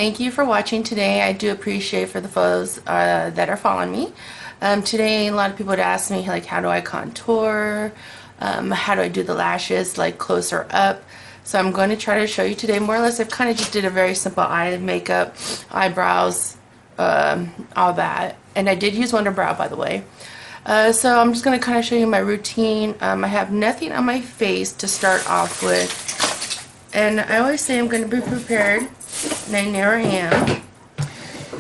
thank you for watching today. I do appreciate for the photos that are following me. Today, a lot of people would ask me, like, how do I contour? How do I do the lashes, like, closer up? So I'm going to try to show you today. More or less, I've kind of just did a very simple eye makeup, eyebrows, all that. And I did use Wonder Brow, by the way. So I'm just going to kind of show you my routine. I have nothing on my face to start off with. And I always say I'm going to be prepared, and I never am.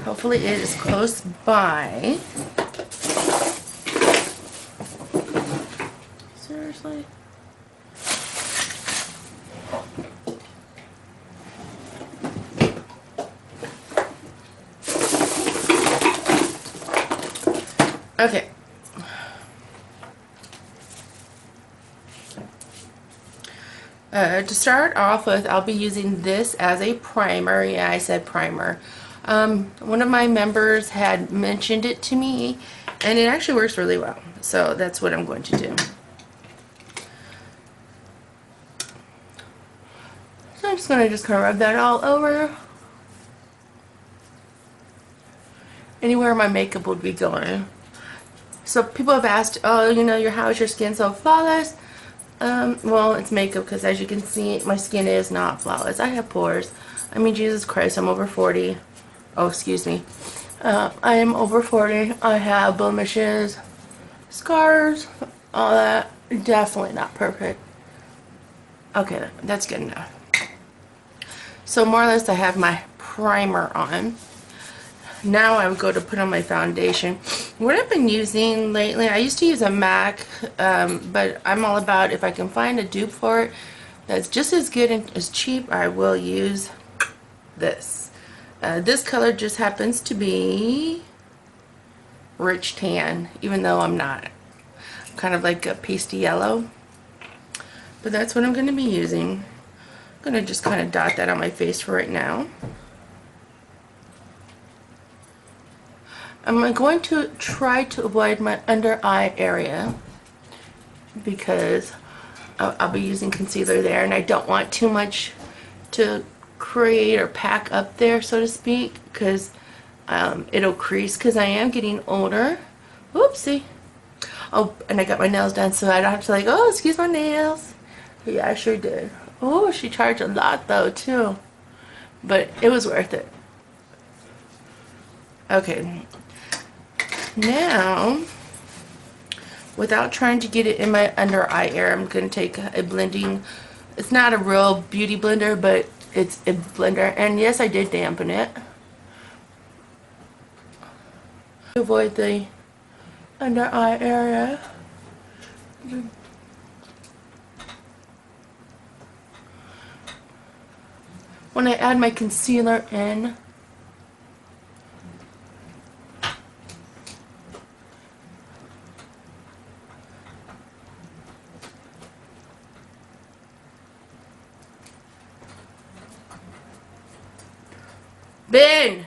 Hopefully it is close by. Seriously? Okay. To start off with, I'll be using this as a primer. Yeah, I said primer. One of my members had mentioned it to me, and it actually works really well. So that's what I'm going to do. So I'm just going to rub that all over. Anywhere my makeup would be going. So people have asked, oh, you know, how is your skin so flawless? Well, it's makeup, because as you can see, my skin is not flawless. I have pores. I mean, Jesus Christ, I'm over 40. Oh, excuse me. I am over 40. I have blemishes, scars, all that. Definitely not perfect. Okay, that's good enough. So more or less, I have my primer on. Now I would go to put on my foundation. What I've been using lately, I used to use a MAC, but I'm all about, if I can find a dupe for it that's just as good and as cheap, I will use this. This color just happens to be rich tan, even though I'm not. I'm kind of like a pasty yellow. But that's what I'm going to be using. I'm going to just kind of dot that on my face for right now. I'm going to try to avoid my under eye area because I'll be using concealer there, and I don't want too much to create or pack up there, so to speak, because it'll crease because I am getting older. Whoopsie. Oh, and I got my nails done, so I don't have to, like, oh, excuse my nails. Yeah, I sure did. Oh, she charged a lot though too, but it was worth it. Okay. Now, without trying to get it in my under eye area, I'm going to take a blending, it's not a real beauty blender, but it's a blender, and yes, I did dampen it to avoid the under eye area. When I add my concealer in, Ben!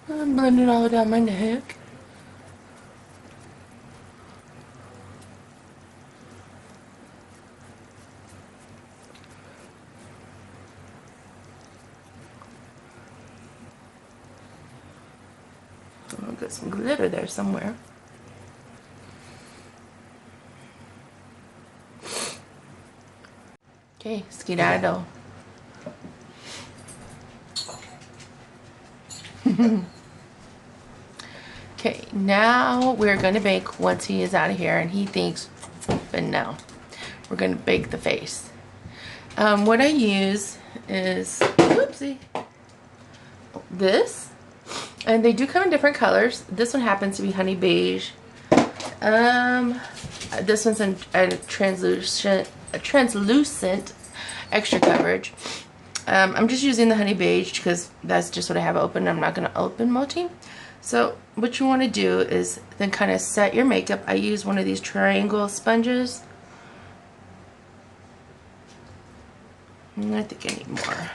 I'm blending all down my neck. I'll get some glitter there somewhere. Okay, skedaddle. Okay, now we're going to bake once he is out of here, and he thinks, but no, we're going to bake the face. What I use is, whoopsie, this, and they do come in different colors. This one happens to be honey beige. This one's a translucent extra coverage. I'm just using the honey beige because that's just what I have open. I'm not going to open multi. So what you want to do is then kind of set your makeup. I use one of these triangle sponges. I think I need more.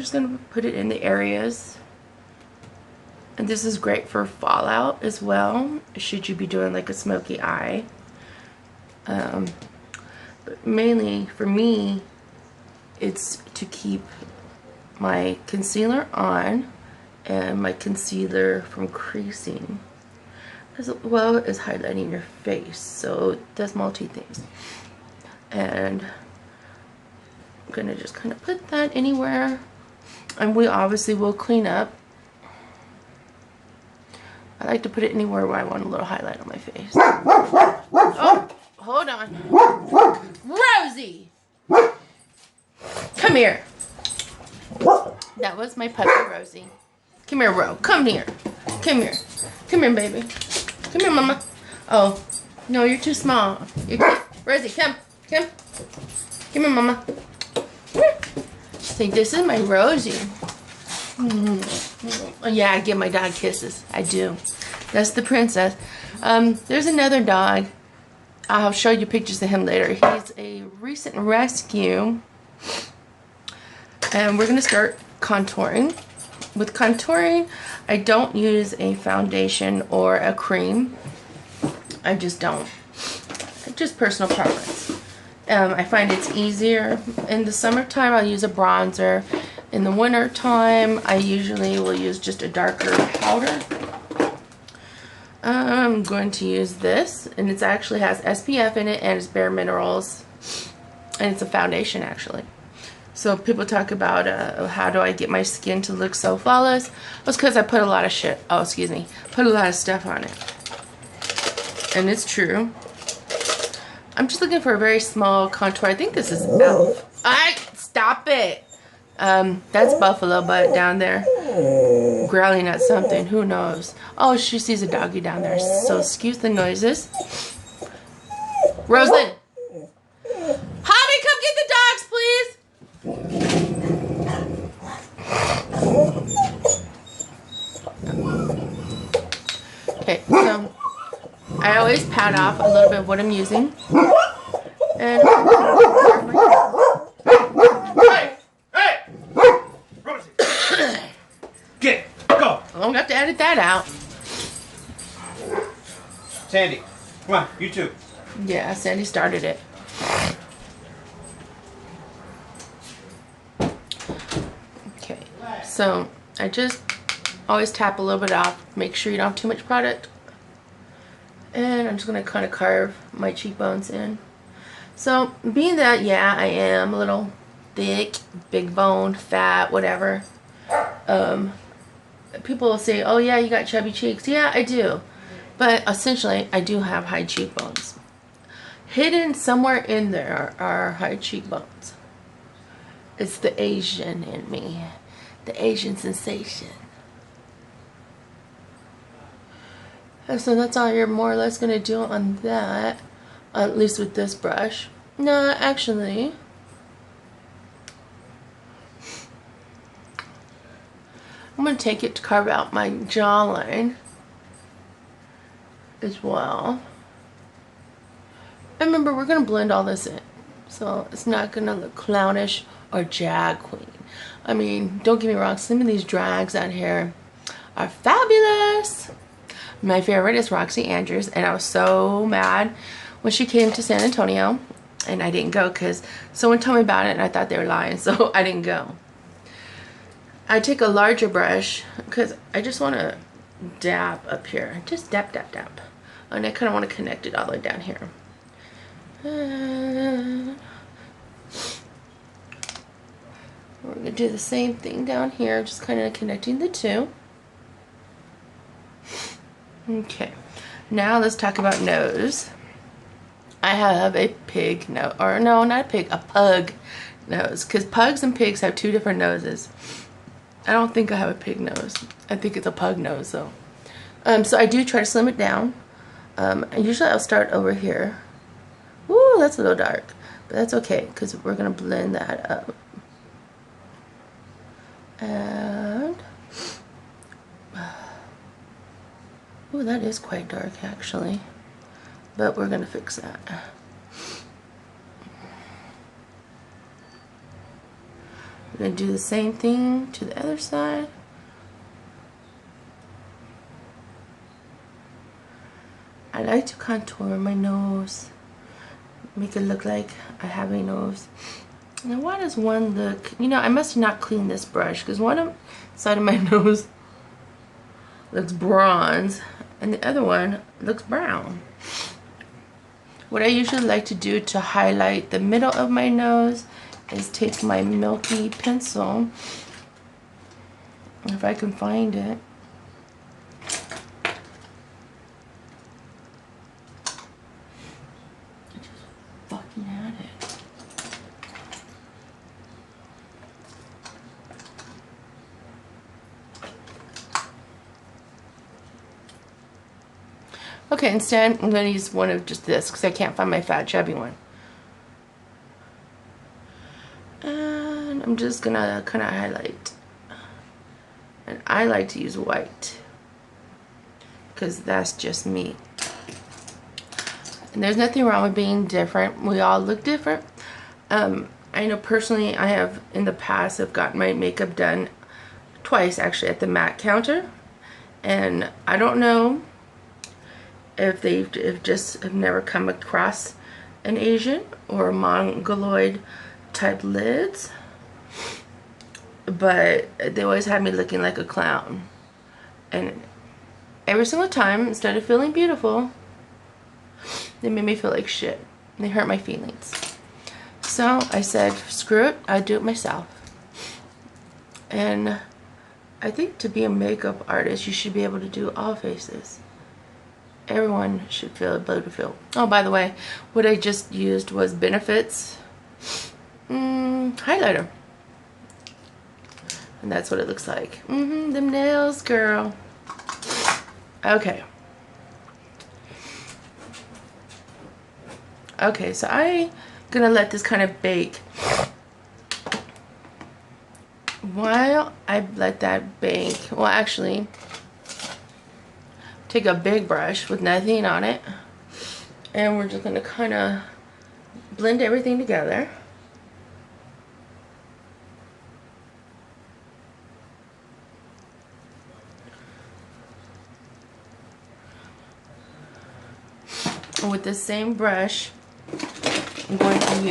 just going to put it in the areas. And this is great for fallout as well, should you be doing like a smoky eye. But mainly for me, it's to keep my concealer on and my concealer from creasing, as well as highlighting your face. So it does multi things. And I'm going to just kind of put that anywhere. And we obviously will clean up. I like to put it anywhere where I want a little highlight on my face. Oh, hold on. Rosie! Come here. That was my puppy, Rosie. Come here, Ro. Come here. Come here. Come here, baby. Come here, Mama. Oh, no, you're too small. You're cute. Rosie, come. Come. Come here, Mama. Say, this is my Rosie. Oh, yeah, I give my dog kisses. I do. That's the princess. There's another dog. I'll show you pictures of him later. He's a recent rescue. And we're going to start contouring. With contouring, I don't use a foundation or a cream. I just don't. Just personal preference. I find it's easier. In the summertime, I'll use a bronzer. In the winter time, I usually will use just a darker powder. I'm going to use this, and it actually has SPF in it, and it's Bare Minerals, and it's a foundation actually. So people talk about how do I get my skin to look so flawless? It's because I put a lot of put a lot of stuff on it, and it's true. I'm just looking for a very small contour. I think this is stop it. That's Buffalo Butt down there growling at something. Who knows? Oh, she sees a doggy down there. So excuse the noises. Rosalind! Hobby, come get the dogs, please! Okay, so I always pat off a little bit of what I'm using. And Go! I'm gonna have to edit that out. Sandy, come on, you too. Yeah, Sandy started it. Okay, so I just always tap a little bit off, make sure you don't have too much product. And I'm just gonna kind of carve my cheekbones in. So, being that, yeah, I am a little thick, big boned, fat, whatever. People will say, oh yeah, you got chubby cheeks. Yeah, I do. But essentially, I do have high cheekbones. Hidden somewhere in there are high cheekbones. It's the Asian in me. The Asian sensation. And so that's all you're more or less going to do on that. At least with this brush. No, actually, I'm going to take it to carve out my jawline as well. And remember, we're going to blend all this in. So it's not going to look clownish or drag queen. I mean, don't get me wrong, some of these drags out here are fabulous. My favorite is Roxy Andrews, and I was so mad when she came to San Antonio, and I didn't go because someone told me about it and I thought they were lying, so I didn't go. I take a larger brush because I just want to dab up here. Just dab, dab, dab. And I kind of want to connect it all the way down here. And we're going to do the same thing down here, just kind of connecting the two. Okay, now let's talk about nose. I have a pig nose, or no, not a pig, a pug nose, because pugs and pigs have two different noses. I don't think I have a pig nose. I think it's a pug nose, though. So I do try to slim it down. Usually I'll start over here. Ooh, that's a little dark, but that's okay, because we're going to blend that up. And ooh, that is quite dark, actually. But we're going to fix that. We're going to do the same thing to the other side. I like to contour my nose, make it look like I have a nose. Now why does one look, you know, I must not clean this brush because one side of my nose looks bronze and the other one looks brown. What I usually like to do to highlight the middle of my nose is take my milky pencil, if I can find it. I just fucking had it. Okay, instead I'm going to use one of just this because I can't find my fat chubby one. And I'm just going to kind of highlight. And I like to use white because that's just me. And there's nothing wrong with being different. We all look different. I know personally I have in the past have gotten my makeup done twice actually at the MAC counter. And I don't know if they've just have never come across an Asian or a mongoloid type lids, but they always had me looking like a clown. And every single time, instead of feeling beautiful, they made me feel like shit. They hurt my feelings. So I said, screw it, I'll do it myself. And I think to be a makeup artist, you should be able to do all faces. Everyone should feel beautiful. Oh, by the way, what I just used was Benefits highlighter. And that's what it looks like. Them nails, girl. Okay. Okay, so I'm gonna let this kind of bake. While I let that bake, well actually, take a big brush with nothing on it, and we're just gonna kind of blend everything together. And with the same brush, I'm going to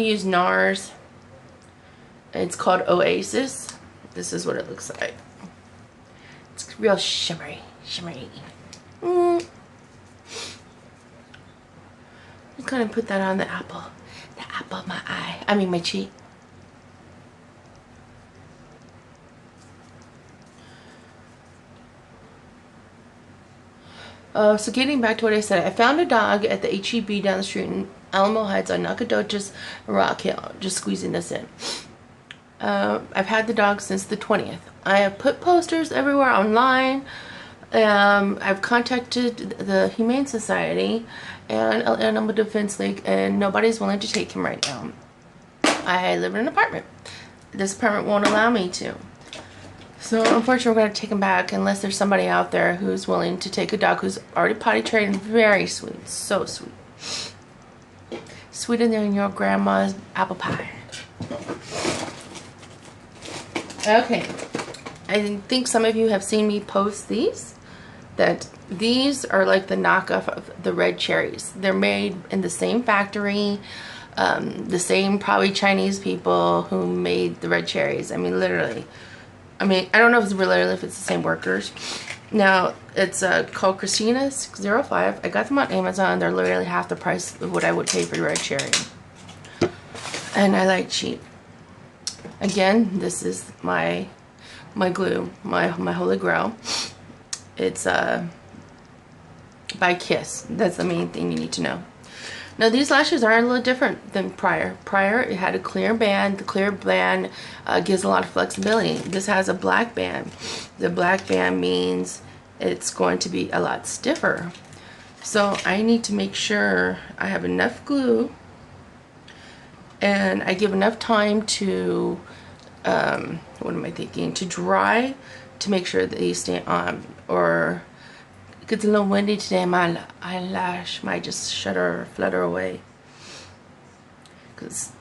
use NARS. It's called Oasis. This is what it looks like. It's real shimmery. Just kind of put that on the apple of my eye. I mean my cheek. So getting back to what I said, I found a dog at the HEB down the street in Alamo Heights on Nacogdoches, Rock Hill. Just squeezing this in. I've had the dog since the 20th. I have put posters everywhere online. I've contacted the Humane Society and Animal Defense League, and nobody's willing to take him right now. I live in an apartment. This apartment won't allow me to. So unfortunately we're going to take him back unless there's somebody out there who's willing to take a dog who's already potty trained and very sweet. So sweet. Sweeter than your grandma's apple pie. Okay. I think some of you have seen me post these. That these are like the knockoff of the red cherries. They're made in the same factory. The same probably Chinese people who made the red cherries. I mean literally. I mean, I don't know if it's literally if it's the same workers. Now, it's called Christina 605. I got them on Amazon. They're literally half the price of what I would pay for the red cherry. And I like cheap. Again, this is my glue, my holy grail. It's by Kiss. That's the main thing you need to know. Now these lashes are a little different than prior. Prior it had a clear band. The clear band gives a lot of flexibility. This has a black band. The black band means it's going to be a lot stiffer. So I need to make sure I have enough glue and I give enough time to, what am I thinking, to dry to make sure that they stay on, or it gets a little windy today, my eyelash might just flutter away. Cause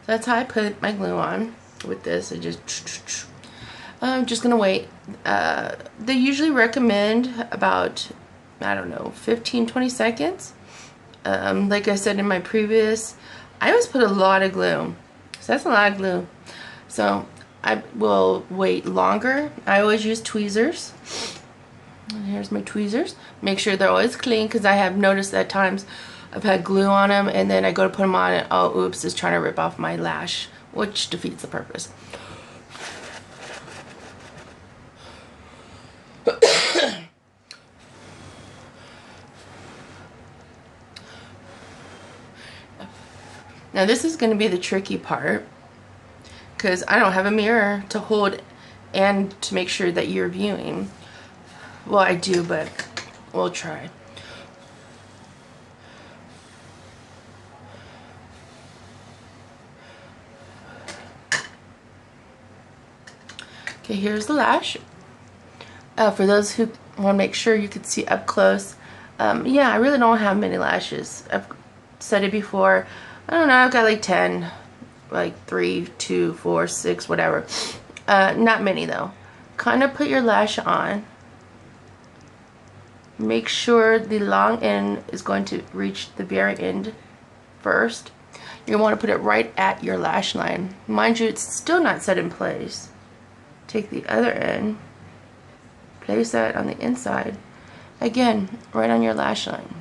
that's how I put my glue on with this. I'm just gonna wait. They usually recommend about, I don't know, 15-20 seconds. Like I said in my previous, I always put a lot of glue, so that's a lot of glue. So I will wait longer. I always use tweezers. And here's my tweezers. Make sure they're always clean, because I have noticed that times I've had glue on them and then I go to put them on and oh oops, it's trying to rip off my lash, which defeats the purpose. Now this is going to be the tricky part, because I don't have a mirror to hold and to make sure that you're viewing. Well, I do, but we'll try. Okay, here's the lash. For those who want to make sure you can see up close, yeah, I really don't have many lashes. I've said it before. I don't know, I've got like 10, like 3, 2, 4, 6, whatever. Not many though. Kind of put your lash on. Make sure the long end is going to reach the very end first. You want to put it right at your lash line. Mind you, it's still not set in place. Take the other end, place that on the inside. Again, right on your lash line.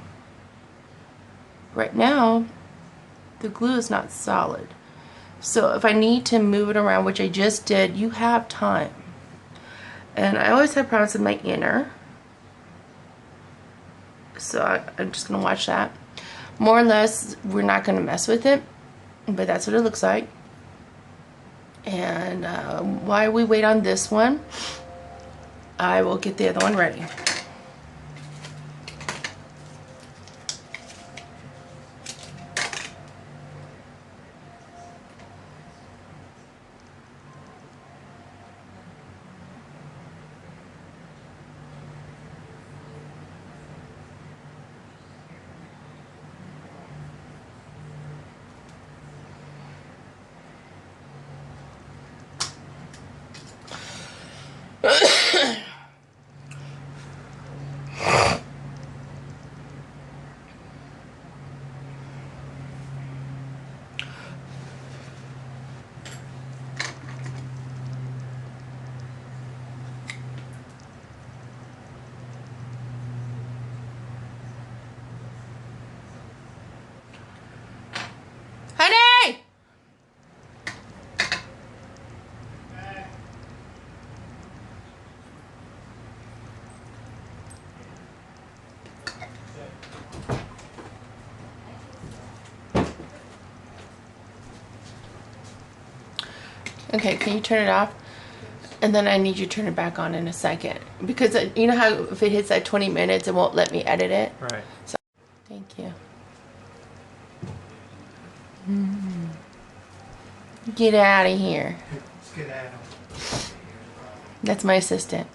Right now, the glue is not solid. So if I need to move it around, which I just did, you have time. And I always have problems with my inner. So I'm just going to watch that. More or less, we're not going to mess with it. But that's what it looks like. And while we wait on this one, I will get the other one ready. Honey! Okay, can you turn it off? And then I need you to turn it back on in a second. Because you know how if it hits that 20 minutes, it won't let me edit it? Right. So, thank you. Get out of here. Let's get at 'em. That's my assistant.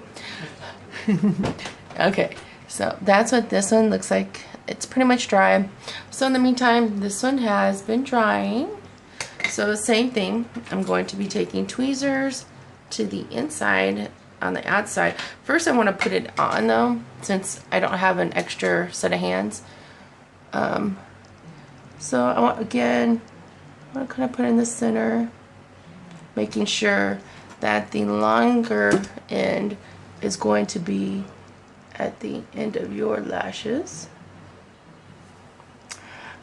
Okay, so that's what this one looks like. It's pretty much dry. So in the meantime, this one has been drying. So same thing. I'm going to be taking tweezers to the inside on the outside. First I want to put it on though, since I don't have an extra set of hands. So I want, again, I want to kind of put it in the center, making sure that the longer end is going to be at the end of your lashes.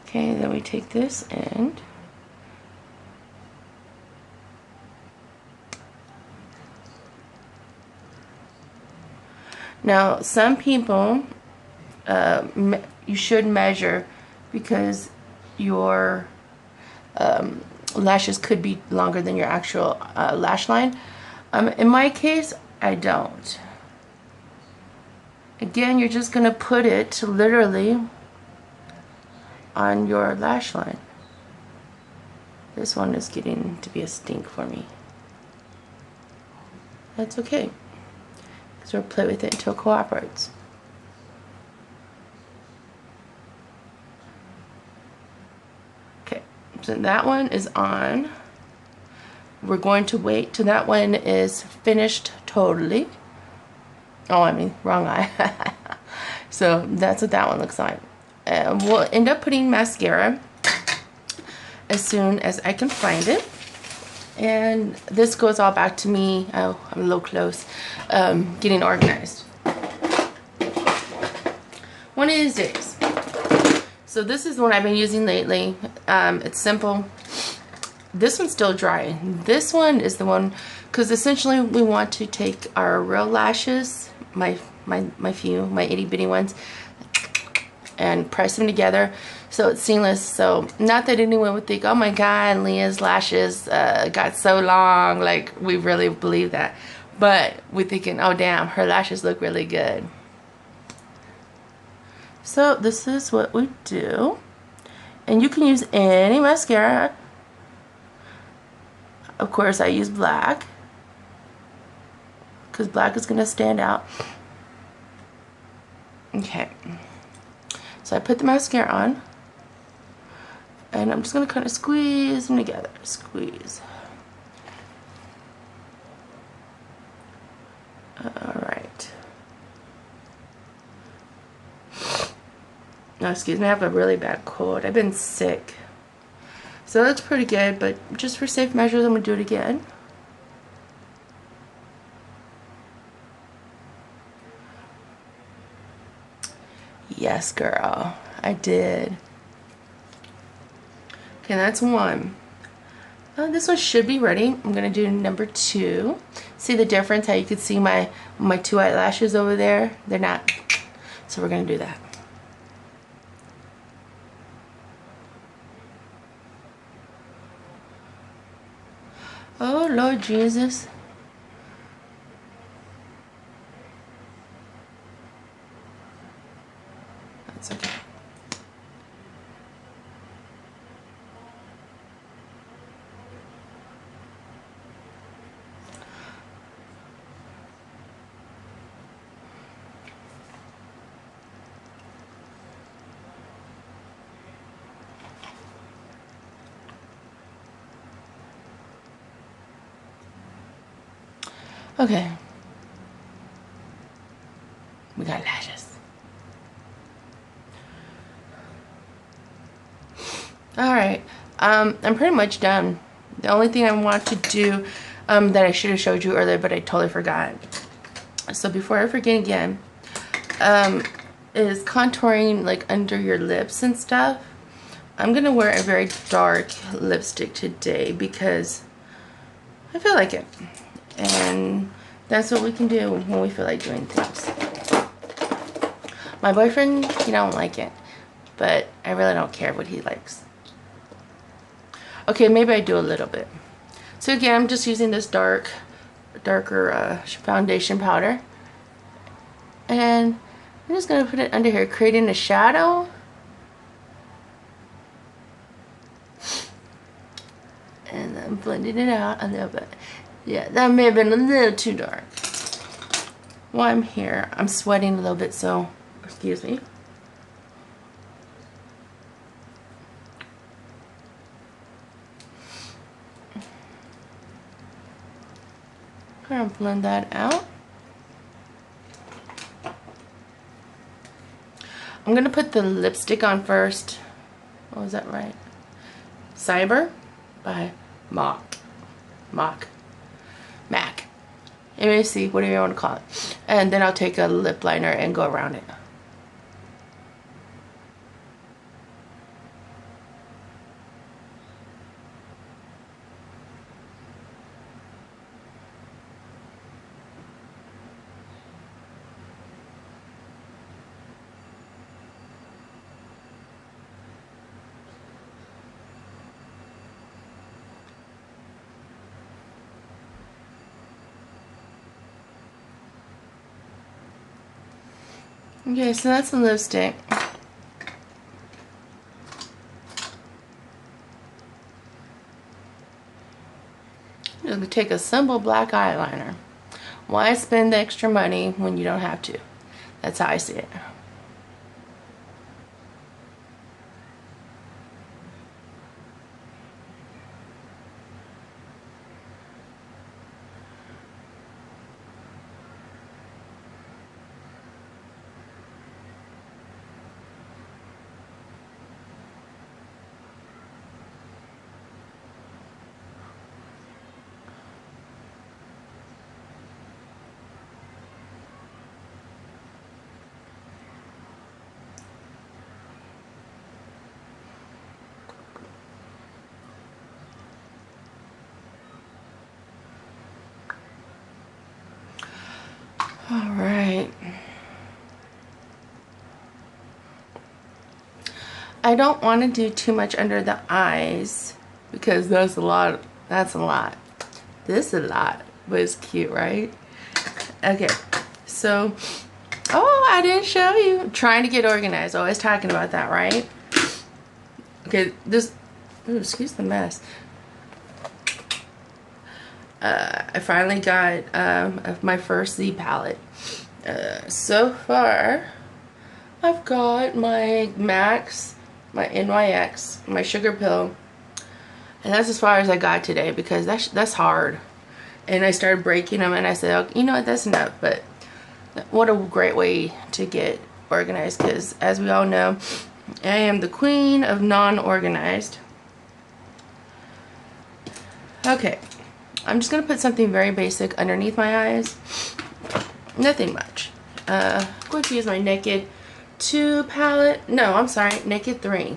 Okay, then we take this end. Now, some people, you should measure, because your lashes could be longer than your actual lash line. In my case, I don't. Again, you're just going to put it literally on your lash line. This one is getting to be a stink for me. That's okay, because we'll play with it until it cooperates. Okay, so that one is on. We're going to wait till that one is finished totally. Oh, I mean, wrong eye. So that's what that one looks like. We'll end up putting mascara as soon as I can find it. And this goes all back to me, oh, I'm a little close, getting organized. One of these days. So this is the one I've been using lately. It's simple. This one's still dry. This one is the one, because essentially we want to take our real lashes, my itty bitty ones, and press them together so it's seamless. So not that anyone would think, oh my god, Leah's lashes got so long, like we really believe that, but we're thinking, oh damn, her lashes look really good. So this is what we do, and you can use any mascara. Of course I use black, because black is going to stand out. Okay, so I put the mascara on, and I'm just going to kind of squeeze them together. Squeeze. Alright. Now, excuse me, I have a really bad cold. I've been sick. So that's pretty good, but just for safe measures, I'm going to do it again. Yes, girl, I did. Okay, that's one. This one should be ready. I'm going to do number 2. See the difference? How you can see my 2 eyelashes over there? They're not. So we're going to do that. Oh, Lord Jesus. That's okay. Okay. We got lashes. Alright. I'm pretty much done. The only thing I want to do that I should have showed you earlier, but I totally forgot. So before I forget again, is contouring like under your lips and stuff. I'm going to wear a very dark lipstick today because I feel like it. And that's what we can do when we feel like doing things. My boyfriend, he don't like it, but I really don't care what he likes. Okay, maybe I do a little bit. So again, I'm just using this darker foundation powder, and I'm just gonna put it under here, creating a shadow. And then blending it out a little bit. Yeah, that may have been a little too dark. While I'm here, I'm sweating a little bit, so excuse me. I'm gonna blend that out. I'm gonna put the lipstick on first. Oh, is that right? Cyber by Mac. MAC, whatever you want to call it. And then I'll take a lip liner and go around it. Okay, so that's the lipstick. take a simple black eyeliner. Why spend the extra money when you don't have to? That's how I see it. All right. I don't want to do too much under the eyes because that's a lot. That's a lot. This is a lot, but it's cute, right? Okay. So, oh, I didn't show you. I'm trying to get organized. Always talking about that, right? Okay, this. Ooh, excuse the mess. I finally got my first Z palette. So far, I've got my Max, my NYX, my Sugar Pill, and that's as far as I got today because that's hard. And I started breaking them, and I said, oh, you know what, that's enough. But what a great way to get organized because, as we all know, I am the queen of non-organized. Okay. I'm just going to put something very basic underneath my eyes. Nothing much. I'm going to use my Naked 2 palette. No, I'm sorry, Naked 3.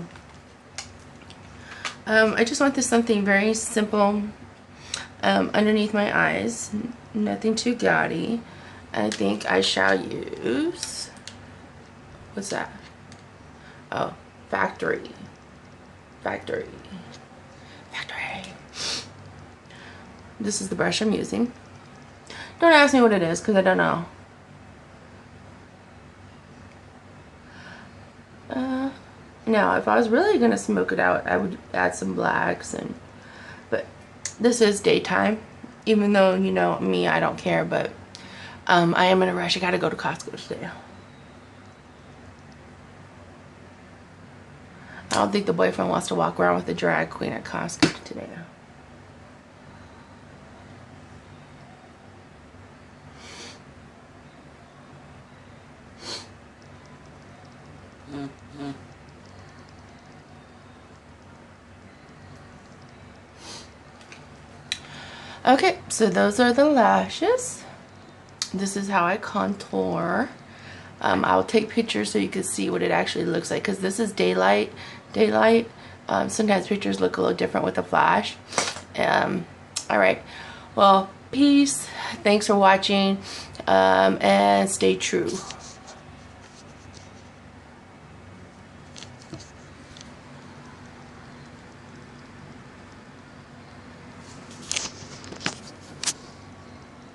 I just want this something very simple underneath my eyes. Nothing too gaudy. I think I shall use... What's that? Oh, Factory. Factory. This is the brush I'm using. Don't ask me what it is because I don't know. Now, if I was really going to smoke it out, I would add some blacks. But this is daytime. Even though, you know, me, I don't care. But I am in a rush. I got to go to Costco today. I don't think the boyfriend wants to walk around with a drag queen at Costco today. Okay, so those are the lashes. This is how I contour. I'll take pictures so you can see what it actually looks like because this is daylight. Sometimes pictures look a little different with a flash. Alright, well, peace. Thanks for watching and stay true.